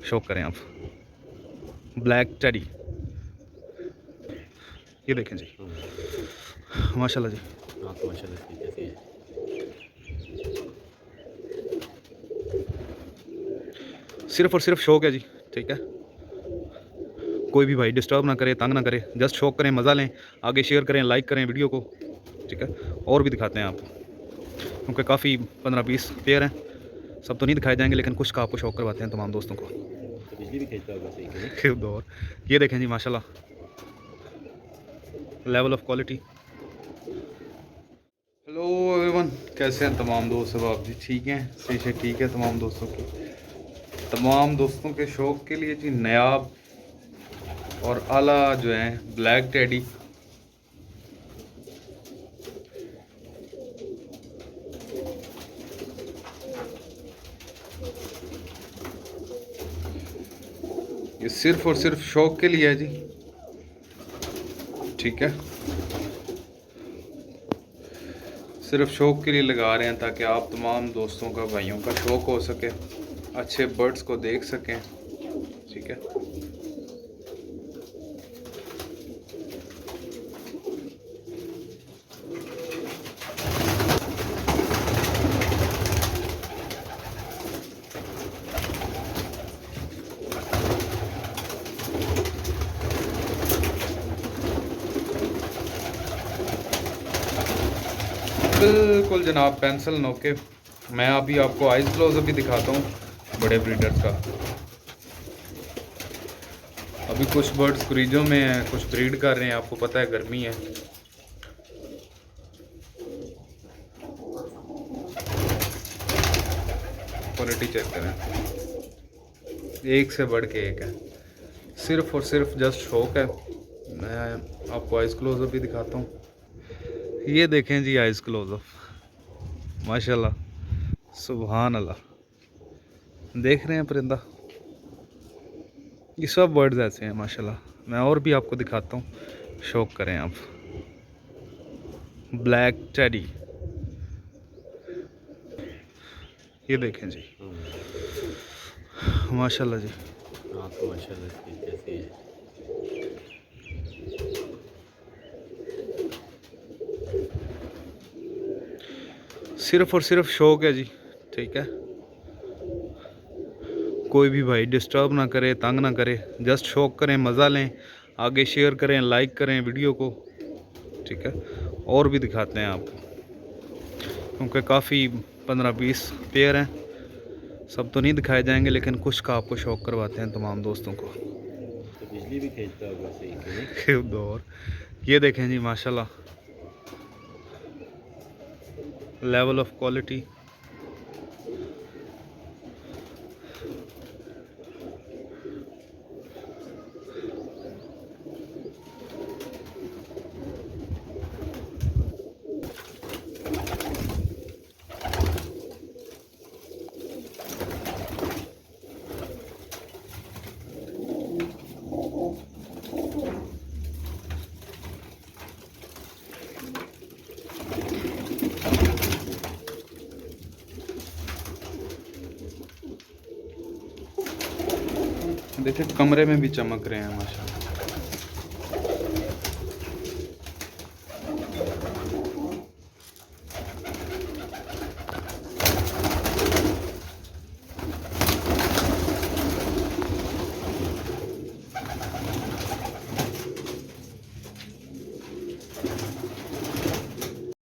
शौक करें आप। ब्लैक टेडी, ये देखें जी, माशाल्लाह जी। हाँ तो माशाल्लाह तरीके से है। सिर्फ़ और सिर्फ शौक है जी, ठीक है। कोई भी भाई डिस्टर्ब ना करे, तंग ना करे, जस्ट शौक करें, मज़ा लें, आगे शेयर करें, लाइक करें वीडियो को, ठीक है। और भी दिखाते हैं आपको, क्योंकि काफ़ी 15-20 पेयर हैं, सब तो नहीं दिखाए जाएंगे, लेकिन कुछ का आपको शौक करवाते हैं तमाम दोस्तों को। तो बिजली भी खींचता होगा सही के एक दो और, ये देखें जी माशाल्लाह, level of quality. Hello everyone, कैसे हैं तमाम दोस्त? अब आप जी ठीक हैं? सही से ठीक है। तमाम दोस्तों के शौक़ के लिए जी नायाब और आला जो है ब्लैक टेडी, ये सिर्फ़ और सिर्फ शौक़ के लिए है जी, ठीक है। सिर्फ शौक़ के लिए लगा रहे हैं ताकि आप तमाम दोस्तों का, भाइयों का शौक़ हो सके, अच्छे बर्ड्स को देख सकें, ठीक है। बिल्कुल जनाब, पेंसिल नोके। मैं अभी आपको आइस ग्लोव भी दिखाता हूँ बड़े ब्रीडर्स का। अभी कुछ बर्ड्स क्रीजों में हैं, कुछ ब्रीड कर रहे हैं, आपको पता है गर्मी है। क्वालिटी चेक करें, एक से बढ़ के एक है। सिर्फ और सिर्फ जस्ट शौक है। मैं आपको आइस क्लोव भी दिखाता हूँ, ये देखें जी आइस क्लोव, माशाल्लाह, सुभान अल्लाह। देख रहे हैं परिंदा, ये सब बर्ड्स ऐसे हैं माशाल्लाह। मैं और भी आपको दिखाता हूँ, शौक करें आप। ब्लैक टेडी, ये देखें जी, माशाल्लाह जी। हाँ तो माशाल्लाह तरीके से है। सिर्फ और सिर्फ शौक है जी, ठीक है। कोई भी भाई डिस्टर्ब ना करे, तंग ना करे, जस्ट शौक करें, मज़ा लें, आगे शेयर करें, लाइक करें वीडियो को, ठीक है। और भी दिखाते हैं आपको, क्योंकि काफ़ी 15-20 पेयर हैं, सब तो नहीं दिखाए जाएंगे, लेकिन कुछ का आपको शौक करवाते हैं तमाम दोस्तों को। तो बिजली भी खींचता होगा सही के एक दो और, ये देखें जी माशाल्लाह, लेवल ऑफ क्वालिटी। देखिए कमरे में भी चमक रहे हैं माशाल्लाह।